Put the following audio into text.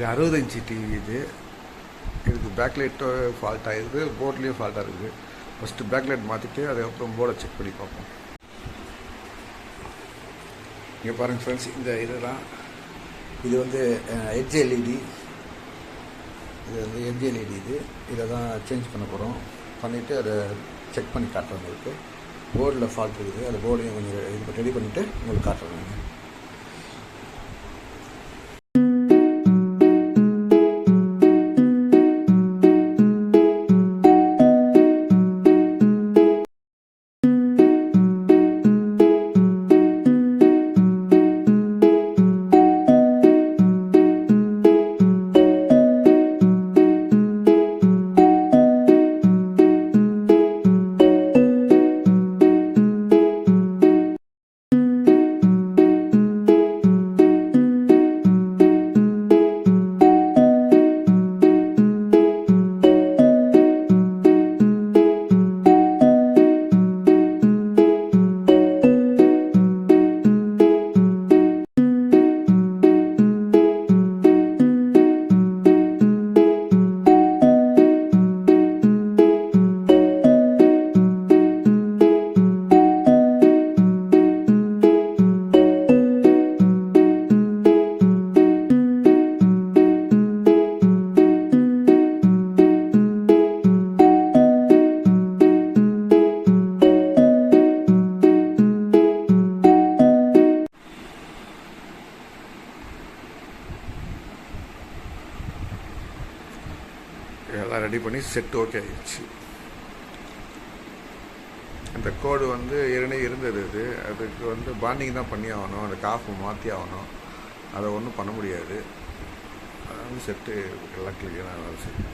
இது 60 inch TV. இதுக்கு பேக்லைட்டோ fault ஆகிடுது, போர்ட்லேயும் ஃபால்ட்டாக இருக்குது. ஃபஸ்ட்டு பேக்லைட் மாற்றிட்டு அதுக்கப்புறம் போர்டை செக் பண்ணி பார்ப்போம். இங்கே பாருங்கள் ஃப்ரெண்ட்ஸ், இந்த இதுதான் இது வந்து எட்ஜ் எல்இடி. இது வந்து எட்ஜ் எல்இடி. இதை தான் சேஞ்ச் பண்ண போகிறோம். பண்ணிவிட்டு அதை செக் பண்ணி காட்டுறேன் உங்களுக்கு. போர்டில் ஃபால்ட் இருக்குது, அந்த போர்டையும் கொஞ்சம் இது ரெடி பண்ணிவிட்டு உங்களுக்கு காட்டுறேன். எல்லாம் ரெடி பண்ணி செட் ஓகே ஆகிடுச்சு. அந்த கோடு வந்து ஏற்கனவே இருந்தது. அதுக்கு வந்து பாண்டிங் தான் பண்ணி ஆகணும், அந்த காஃபை மாற்றி ஆகணும். அதை ஒன்றும் பண்ண முடியாது. அது வந்து செட்டு எல்லாம் கிளியராக சரி.